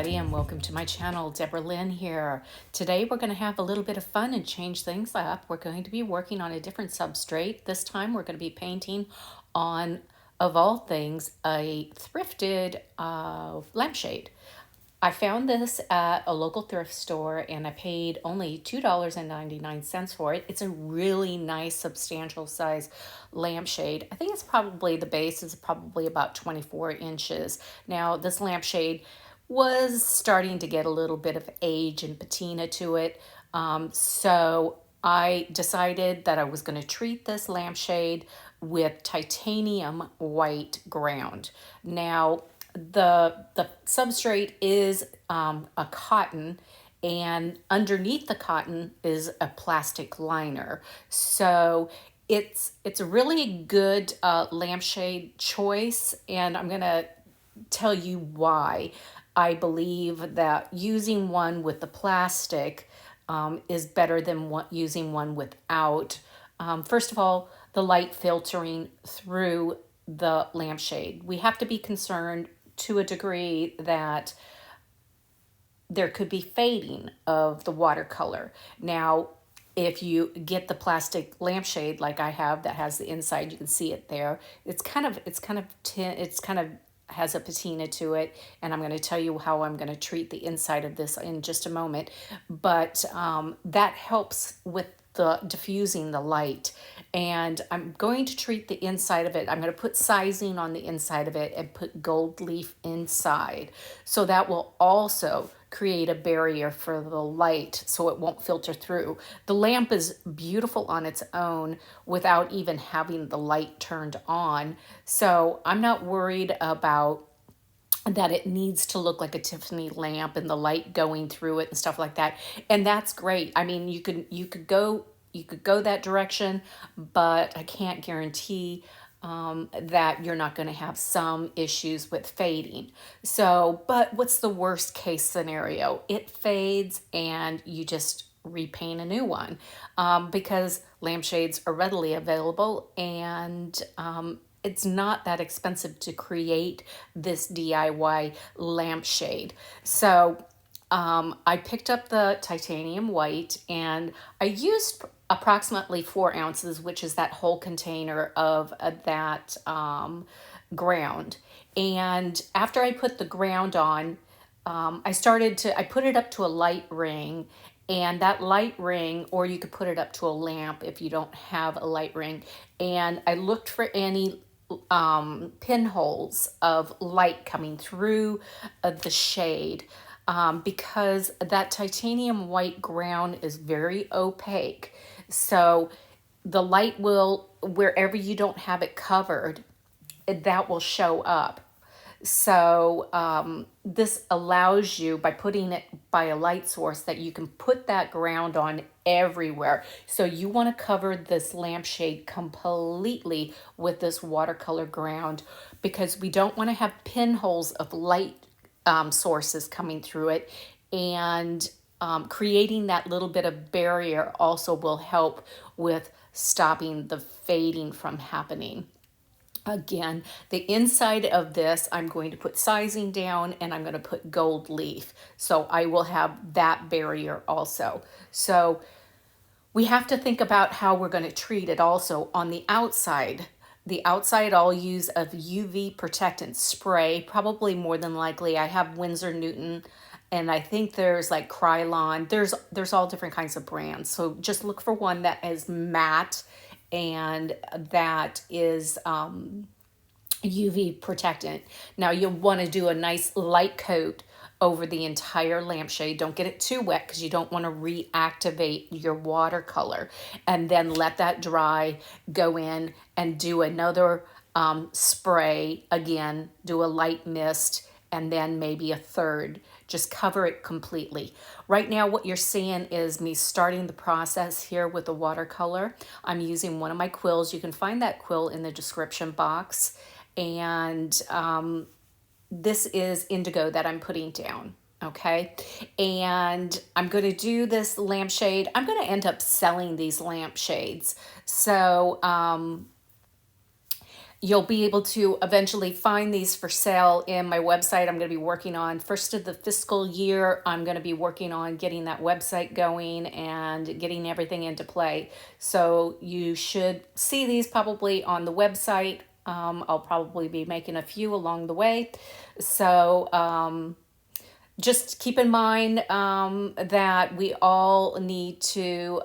everybody, and welcome to my channel. Deborah Lynn here. Today we're going to have a little bit of fun and change things up. We're going to be working on a different substrate. This time we're going to be painting on, of all things, a thrifted lampshade. I found this at a local thrift store and I paid only $2.99 for it. It's a really nice, substantial size lampshade. I think it's probably, the base is probably about 24 inches. Now, this lampshade was starting to get a little bit of age and patina to it. So I decided that I was going to treat this lampshade with titanium white ground. Now, the substrate is a cotton, and underneath the cotton is a plastic liner. So it's a really good lampshade choice, and I'm gonna tell you why I believe that using one with the plastic is better than using one without. First of all, the light filtering through the lampshade. We have to be concerned to a degree that there could be fading of the watercolor. Now, if you get the plastic lampshade like I have that has the inside, you can see it there. It's kind of has a patina to it, and I'm going to tell you how I'm going to treat the inside of this in just a moment. But that helps with the diffusing the light, and I'm going to treat the inside of it. I'm going to put sizing on the inside of it and put gold leaf inside, so that will also create a barrier for the light so it won't filter through. The lamp is beautiful on its own without even having the light turned on, so I'm not worried about that it needs to look like a Tiffany lamp and the light going through it and stuff like that. And that's great. I mean, you could go that direction, but I can't guarantee that you're not going to have some issues with fading. So, but what's the worst case scenario? It fades and you just repaint a new one, because lampshades are readily available, and it's not that expensive to create this DIY lampshade. So I picked up the titanium white, and I used approximately 4 ounces, which is that whole container of that ground. And after I put the ground on, I put it up to a light ring, and that light ring, or you could put it up to a lamp if you don't have a light ring. And I looked for any pinholes of light coming through the shade, because that titanium white ground is very opaque. So the light will, wherever you don't have it covered, that will show up. So this allows you, by putting it by a light source, that you can put that ground on everywhere. So you want to cover this lampshade completely with this watercolor ground, because we don't want to have pinholes of light sources coming through it. And creating that little bit of barrier also will help with stopping the fading from happening. Again, the inside of this, I'm going to put sizing down, and I'm going to put gold leaf. So I will have that barrier also. So we have to think about how we're going to treat it also on the outside. The outside, I'll use a UV protectant spray, probably more than likely. I have Winsor Newton, and I think there's like Krylon. There's all different kinds of brands. So just look for one that is matte and that is UV protectant. Now you'll want to do a nice light coat over the entire lampshade. Don't get it too wet, because you don't want to reactivate your watercolor. And then let that dry, go in and do another spray. Again, do a light mist, and then maybe a third. Just cover it completely. Right now, what you're seeing is me starting the process here with the watercolor. I'm using one of my quills. You can find that quill in the description box. And this is indigo that I'm putting down. Okay, and I'm going to do this lampshade. I'm going to end up selling these lampshades. So You'll be able to eventually find these for sale in my website. I'm going to be working on first of the fiscal year. I'm going to be working on getting that website going and getting everything into play. So you should see these probably on the website. I'll probably be making a few along the way. So just keep in mind that we all need to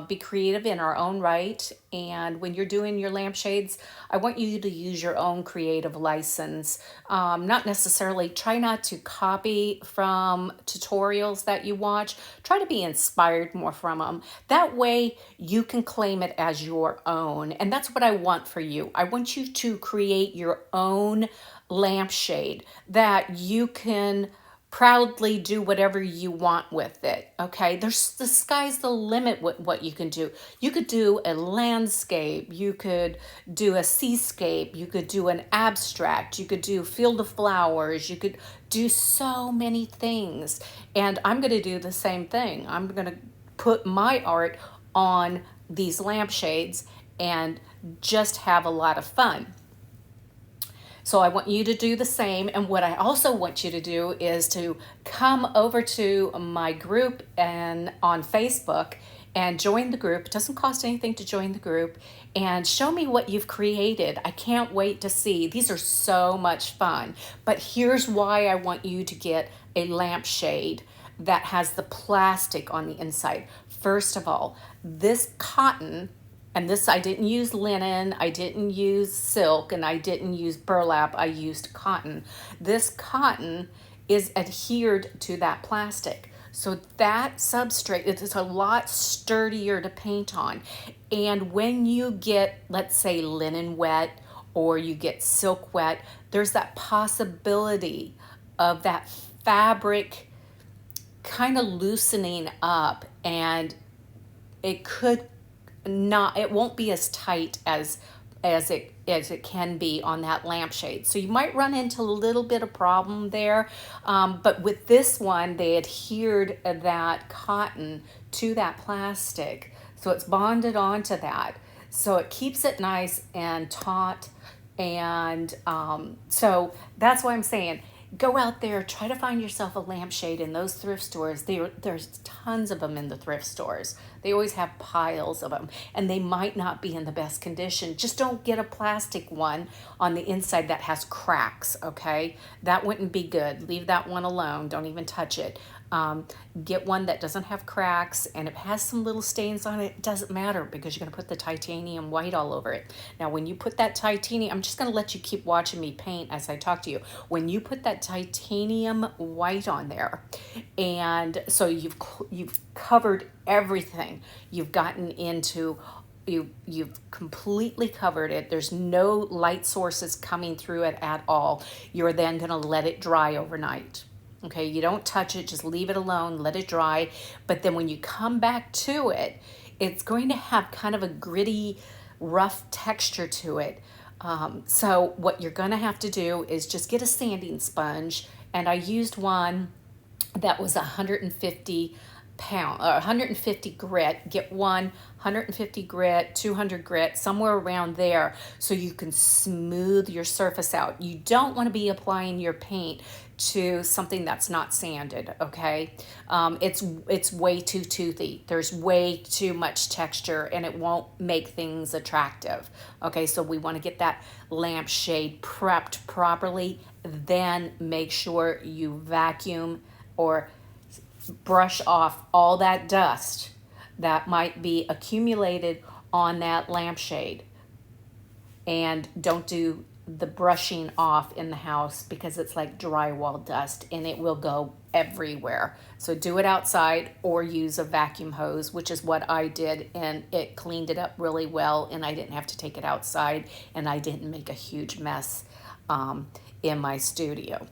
be creative in our own right. And when you're doing your lampshades, I want you to use your own creative license. Not necessarily, try not to copy from tutorials that you watch. Try to be inspired more from them. That way you can claim it as your own. And that's what I want for you. I want you to create your own lampshade that you can proudly do whatever you want with it. Okay, the sky's the limit with what you can do. You could do a landscape, you could do a seascape, you could do an abstract, you could do field of flowers, you could do so many things. And I'm going to do the same thing. I'm going to put my art on these lampshades and just have a lot of fun. So I want you to do the same. And what I also want you to do is to come over to my group and on Facebook and join the group. It doesn't cost anything to join the group, and show me what you've created. I can't wait to see. These are so much fun. But here's why I want you to get a lampshade that has the plastic on the inside. First of all, this cotton, and this, I didn't use linen, I didn't use silk, and I didn't use burlap, I used cotton. This cotton is adhered to that plastic. So that substrate, it's a lot sturdier to paint on. And when you get, let's say, linen wet or you get silk wet, there's that possibility of that fabric kind of loosening up, and it could not, it won't be as tight as it can be on that lampshade. So you might run into a little bit of problem there. But with this one, they adhered that cotton to that plastic. So it's bonded onto that. So it keeps it nice and taut. And so that's why I'm saying, go out there, try to find yourself a lampshade in those thrift stores. There's tons of them in the thrift stores. They always have piles of them, and they might not be in the best condition. Just don't get a plastic one on the inside that has cracks, okay? That wouldn't be good. Leave that one alone. Don't even touch it. Get one that doesn't have cracks, and if it has some little stains on it, it doesn't matter, because you're going to put the titanium white all over it. Now, when you put that titanium, I'm just going to let you keep watching me paint as I talk to you. When you put that titanium white on there, and so you've covered everything, you've gotten into, you've completely covered it. There's no light sources coming through it at all. You're then going to let it dry overnight. Okay, you don't touch it, just leave it alone, let it dry. But then when you come back to it, it's going to have kind of a gritty, rough texture to it. So what you're going to have to do is just get a sanding sponge. And I used one that was 150 pound, 150 grit. Get one 150 grit, 200 grit, somewhere around there, so you can smooth your surface out. You don't want to be applying your paint to something that's not sanded, okay? It's way too toothy. There's way too much texture, and it won't make things attractive. Okay, so we want to get that lampshade prepped properly. Then make sure you vacuum or brush off all that dust that might be accumulated on that lampshade. And don't do the brushing off in the house, because it's like drywall dust and it will go everywhere. So do it outside or use a vacuum hose, which is what I did, and it cleaned it up really well, and I didn't have to take it outside, and I didn't make a huge mess in my studio.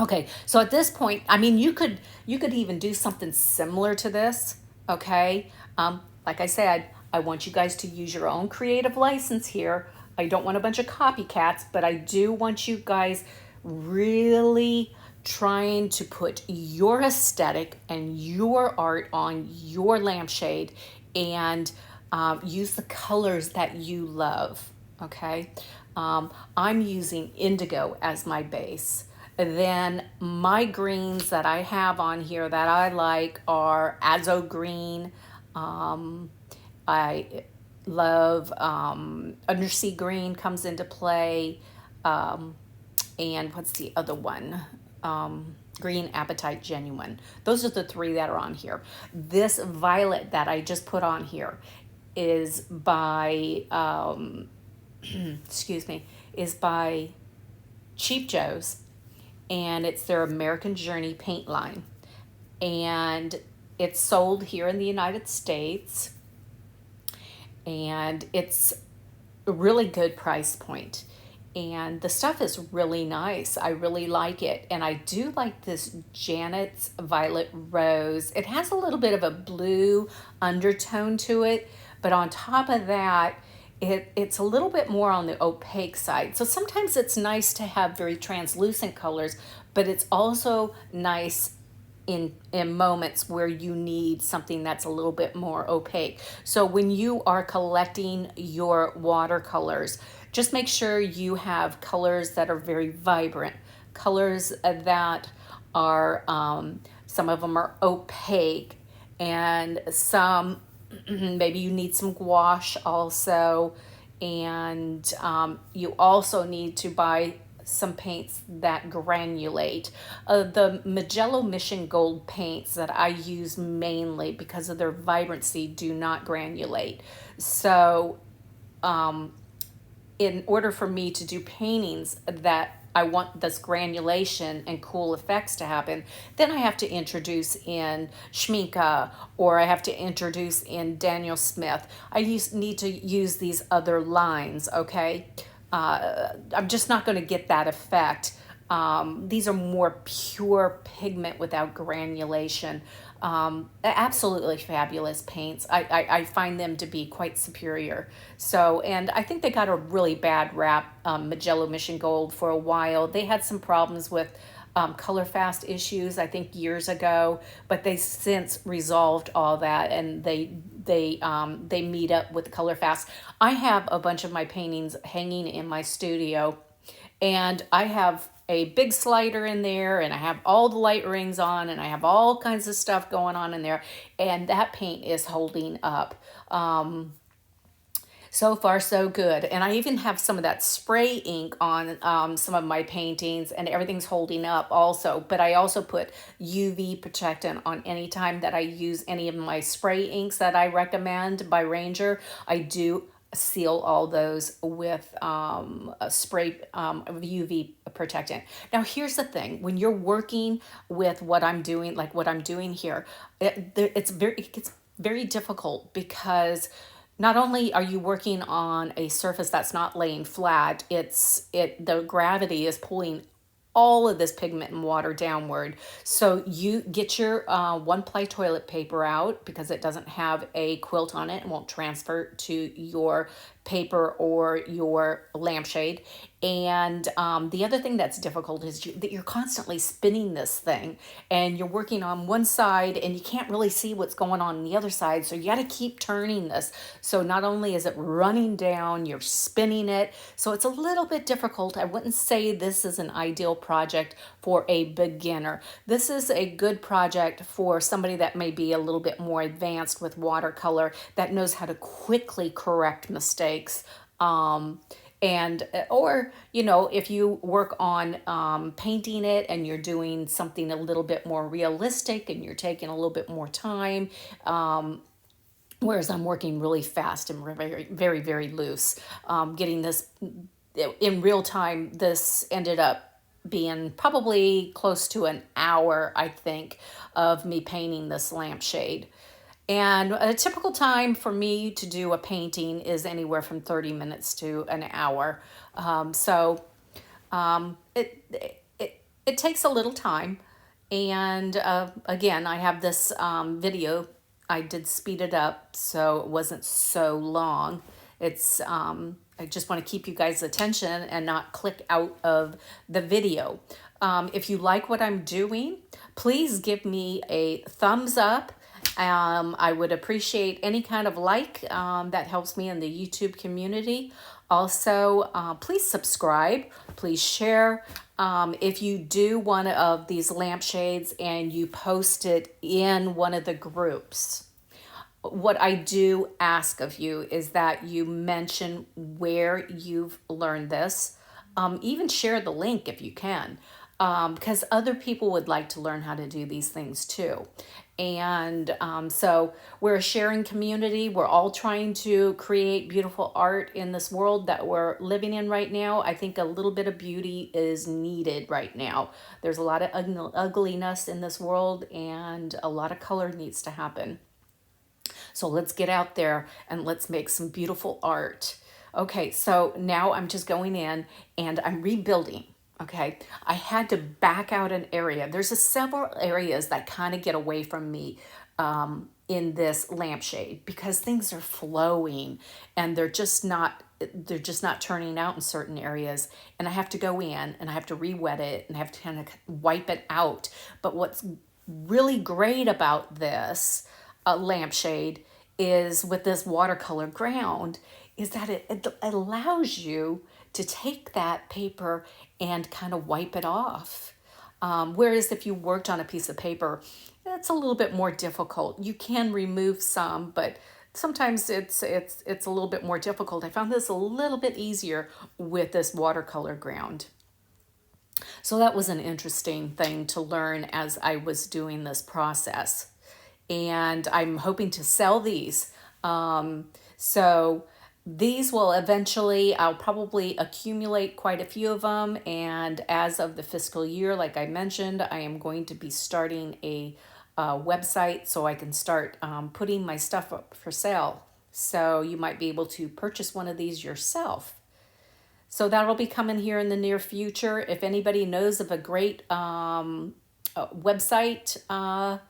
Okay, so at this point, I mean, you could even do something similar to this, okay? Like I said, I want you guys to use your own creative license here. I don't want a bunch of copycats, but I do want you guys really trying to put your aesthetic and your art on your lampshade, and use the colors that you love. okay? I'm using indigo as my base. Then my greens that I have on here that I like are azo green. I love undersea green comes into play. And what's the other one? Green Appetite Genuine. Those are the three that are on here. This violet that I just put on here is by, excuse me, is by Cheap Joe's, and it's their American Journey paint line. And it's sold here in the United States, and it's a really good price point. And the stuff is really nice. I really like it. And I do like this Janet's Violet Rose. It has a little bit of a blue undertone to it, but on top of that, it's a little bit more on the opaque side. So sometimes it's nice to have very translucent colors, but it's also nice in moments where you need something that's a little bit more opaque. So when you are collecting your watercolors, just make sure you have colors that are very vibrant, colors that are, some of them are opaque, and some, maybe you need some gouache also, and you also need to buy some paints that granulate. The Magello Mission Gold paints that I use mainly because of their vibrancy do not granulate. So in order for me to do paintings that I want this granulation and cool effects to happen, then I have to introduce in Schminke, or I have to introduce in Daniel Smith. I need to use these other lines, okay? I'm just not going to get that effect. These are more pure pigment without granulation. Absolutely fabulous paints. I find them to be quite superior. So, and I think they got a really bad rap, Magello Mission Gold, for a while. They had some problems with color fast issues, I think years ago, but they since resolved all that, and they meet up with color fast. I have a bunch of my paintings hanging in my studio, and I have a big slider in there, and I have all the light rings on, and I have all kinds of stuff going on in there, and that paint is holding up. So far, so good. And I even have some of that spray ink on some of my paintings, and everything's holding up also. But I also put UV protectant on any time that I use any of my spray inks that I recommend by Ranger. I do seal all those with a spray UV protectant. Now, here's the thing. When you're working with what I'm doing, like what I'm doing here, it gets very difficult, because not only are you working on a surface that's not laying flat, the gravity is pulling all of this pigment and water downward. So you get your one ply toilet paper out, because it doesn't have a quilt on it and won't transfer to your paper or your lampshade. And the other thing that's difficult is that you're constantly spinning this thing, and you're working on one side and you can't really see what's going on the other side. So you got to keep turning this. So not only is it running down, you're spinning it. So it's a little bit difficult. I wouldn't say this is an ideal project for a beginner. This is a good project for somebody that may be a little bit more advanced with watercolor, that knows how to quickly correct mistakes. And or if you work on painting it, and you're doing something a little bit more realistic, and you're taking a little bit more time, whereas I'm working really fast and very, very, very loose. Getting this in real time, this ended up being probably close to an hour, I think, of me painting this lampshade. And a typical time for me to do a painting is anywhere from 30 minutes to an hour. So it takes a little time. And again, I have this video. I did speed it up so it wasn't so long. It's I just want to keep you guys' attention and not click out of the video. If you like what I'm doing, please give me a thumbs up. I would appreciate any kind of that helps me in the YouTube community. Also, please subscribe, please share. If you do one of these lampshades and you post it in one of the groups, what I do ask of you is that you mention where you've learned this. Even share the link if you can, because other people would like to learn how to do these things too. And so we're a sharing community. We're all trying to create beautiful art in this world that we're living in right now. I think a little bit of beauty is needed right now. There's a lot of ugliness in this world, and a lot of color needs to happen. So let's get out there and let's make some beautiful art. Okay, so now I'm just going in and I'm rebuilding. Okay, I had to back out an area. There's several areas that kind of get away from me in this lampshade because things are flowing and they're just not turning out in certain areas, and I have to go in and I have to re-wet it and I have to kind of wipe it out. But what's really great about this lampshade is with this watercolor ground is that it allows you to take that paper and kind of wipe it off. Whereas if you worked on a piece of paper, it's a little bit more difficult. You can remove some, but sometimes it's a little bit more difficult. I found this a little bit easier with this watercolor ground. So that was an interesting thing to learn as I was doing this process. And I'm hoping to sell these. So these will eventually, I'll probably accumulate quite a few of them. And as of the fiscal year, like I mentioned, I am going to be starting a website so I can start putting my stuff up for sale. So you might be able to purchase one of these yourself. So that'll be coming here in the near future. If anybody knows of a great website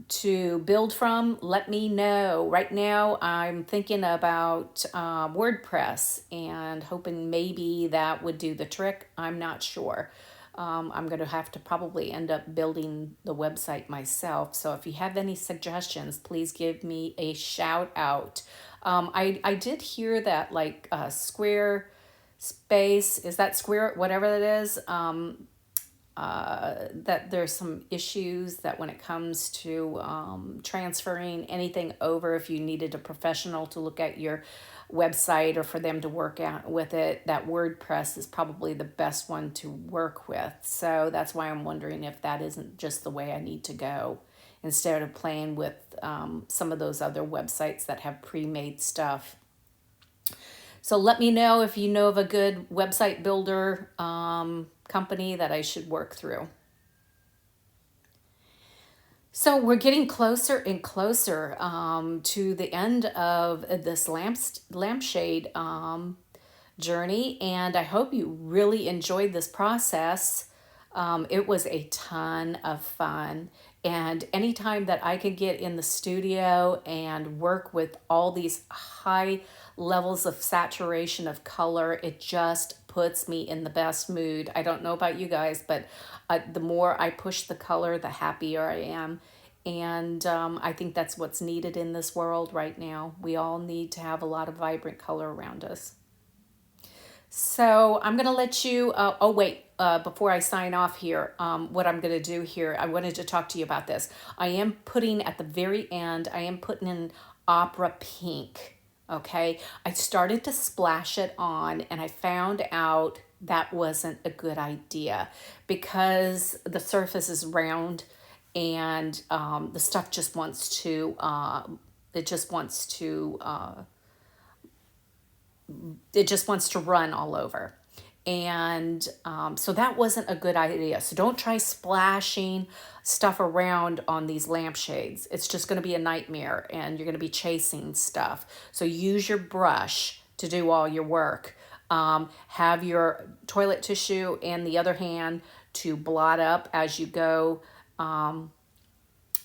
to build from, let me know. Right now, I'm thinking about WordPress and hoping maybe that would do the trick. I'm not sure. I'm going to have to probably end up building the website myself. So if you have any suggestions, please give me a shout out. I did hear that like Squarespace, is that Square, whatever that is, that there's some issues that when it comes to transferring anything over, if you needed a professional to look at your website or for them to work out with it, that WordPress is probably the best one to work with. So that's why I'm wondering if that isn't just the way I need to go instead of playing with some of those other websites that have pre-made stuff. So let me know if you know of a good website builder company that I should work through. So we're getting closer and closer to the end of this lampshade journey, and I hope you really enjoyed this process. It was a ton of fun, and anytime that I could get in the studio and work with all these high levels of saturation of color, it just puts me in the best mood. I don't know about you guys, but the more I push the color, the happier I am. And I think that's what's needed in this world right now. We all need to have a lot of vibrant color around us. So I'm going to let you, before I sign off here, what I'm going to do here, I wanted to talk to you about this. I am putting at the very end, I am putting in opera pink. Okay, I started to splash it on and I found out that wasn't a good idea because the surface is round and the stuff just wants to, it just wants to run all over. And so that wasn't a good idea. So don't try splashing stuff around on these lampshades. It's just going to be a nightmare and you're going to be chasing stuff. So use your brush to do all your work. Have your toilet tissue in the other hand to blot up as you go.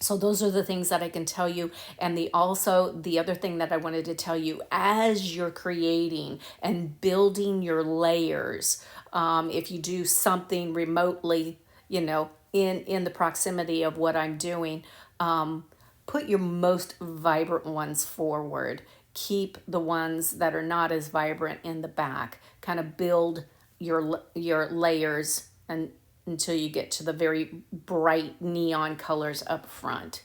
So those are the things that I can tell you. And the other thing that I wanted to tell you as you're creating and building your layers, if you do something remotely, in the proximity of what I'm doing, put your most vibrant ones forward. Keep the ones that are not as vibrant in the back. Kind of build your layers and until you get to the very bright neon colors up front.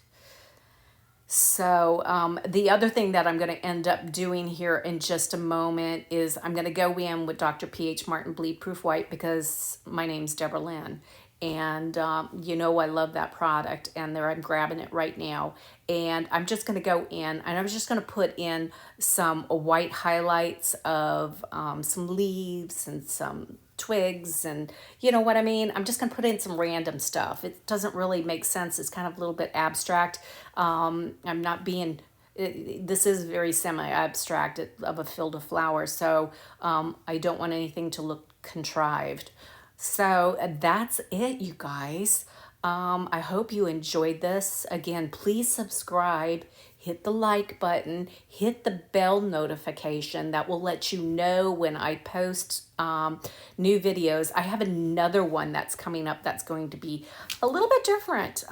So the other thing that I'm going to end up doing here in just a moment is I'm going to go in with Dr. P.H. Martin Bleed Proof White because my name's Deborah Lynn. And you know I love that product, and there I'm grabbing it right now. And I'm just going to go in and I'm just going to put in some white highlights of some leaves and some twigs, and you know what I mean. I'm just gonna put in some random stuff. It doesn't really make sense. It's kind of a little bit abstract. I'm not being this is very semi-abstract of a field of flowers, so I don't want anything to look contrived. So that's it, you guys. I hope you enjoyed this. Again, please subscribe, hit the like button, hit the bell notification. That will let you know when I post new videos. I have another one that's coming up that's going to be a little bit different.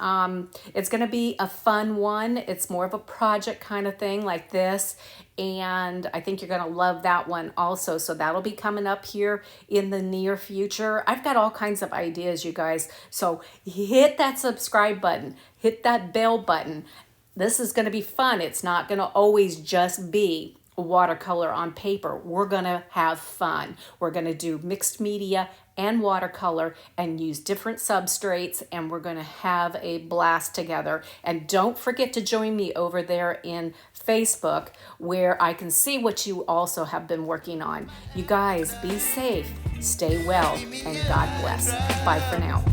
It's going to be a fun one. It's more of a project kind of thing like this. And I think you're going to love that one also. So that'll be coming up here in the near future. I've got all kinds of ideas, you guys. So hit that subscribe button, hit that bell button. This is going to be fun. It's not going to always just be watercolor on paper. We're going to have fun. We're going to do mixed media and watercolor and use different substrates, and we're going to have a blast together. And don't forget to join me over there in Facebook, where I can see what you also have been working on. You guys, be safe, stay well, and God bless. Bye for now.